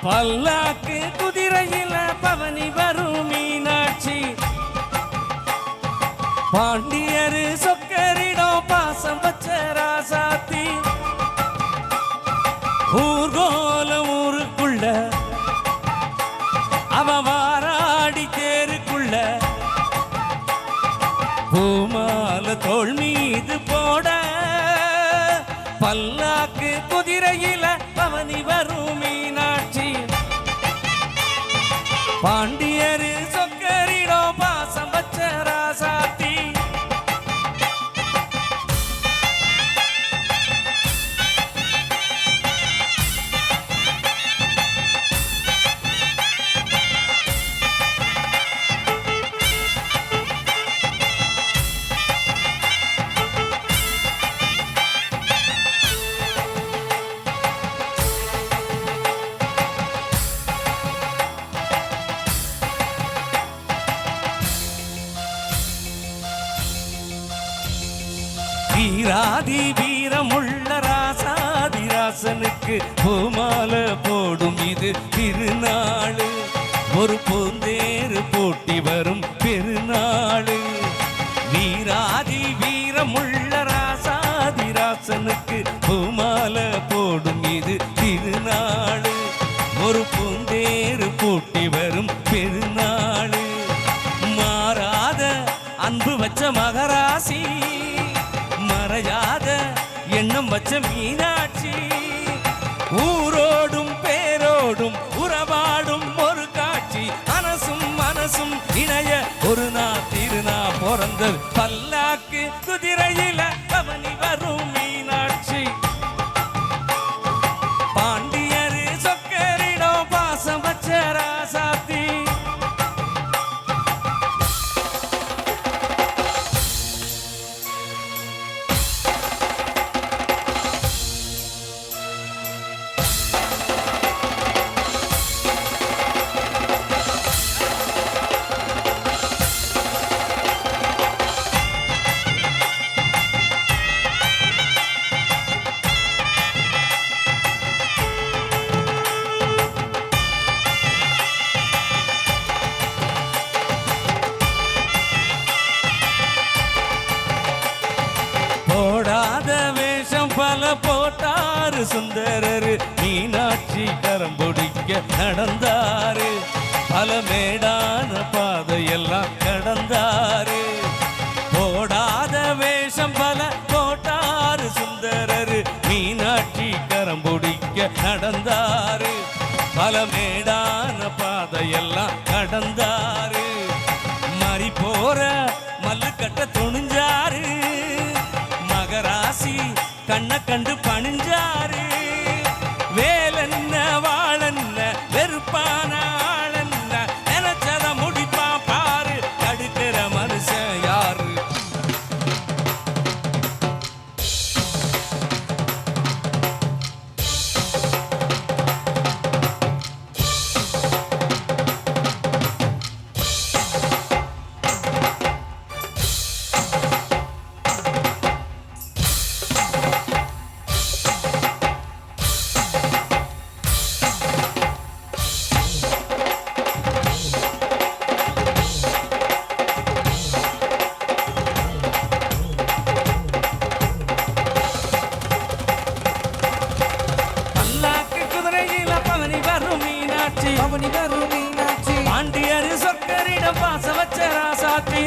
பல்லாக்கு குதிரையில பவனி வரும் மீனாட்சி பாண்டியரு சொக்கரிடம் பாசம் வச்ச ராசாத்தி ஊர்கோலம் ஊருக்குள்ள அவ வாராடி தேருக்குள்ள பூமால தோள் மீது போட பல்லாக்கு குதிரையில பவனி வரும் மீனாட்சி பாண்டியரு சொக்கரிடம் பாசம் வச்ச ராசாத்தி வீராதி வீரமுள்ள ராசாதி ராசனுக்கு பூமால போடும் இது திருநாளு ஒரு பூந்தேறு போட்டி வரும் பெருநாளு வீராதி வீரமுள்ள ராசாதி ராசனுக்கு பூமால போடும் இது திருநாளு ஒரு பூந்தேறு போட்டி வரும் பெருநாளு மாறாத அன்பு வச்ச மகராசி மறையாத எண்ணம் வச்ச மீனாட்சி ஊரோடும் பேரோடும் உறவாடும் ஒரு காட்சி மனசும் மனசும் இணைய ஒரு நாள் திருநா பிறந்த பல்லாக்கு குதிரையில பவனி வரும் மீனாட்சி பாண்டியரு சொக்கரிடம் பாசம் வச்ச ராசாத்தி போடாத வேஷம் பல போட்டாரு சுந்தரரு மீனாட்சி கரம் பிடிக்க நடந்தாரு பல மேடான பாதையெல்லாம் கடந்தாரு போடாத வேஷம் பல போட்டாரு சுந்தரரு மீனாட்சி கரம் பிடிக்க நடந்தாரு பல மேடான பாதையெல்லாம் கடந்தாரு மறி போற மல்லு கட்ட துணிஞ்சாரு மகராசி கண்ண கண்டு பணிஞ்சாரு வேலென்ன வாழன்ன வெறுப்பான ஆளென்ன நினைச்சத முடிப்பா பாரு தடுக்கிற மனுஷன் யாரு பவனி வரும் மீனாட்சி பாண்டியரு சொக்கரிடம் பாச வச்ச ராசாத்தி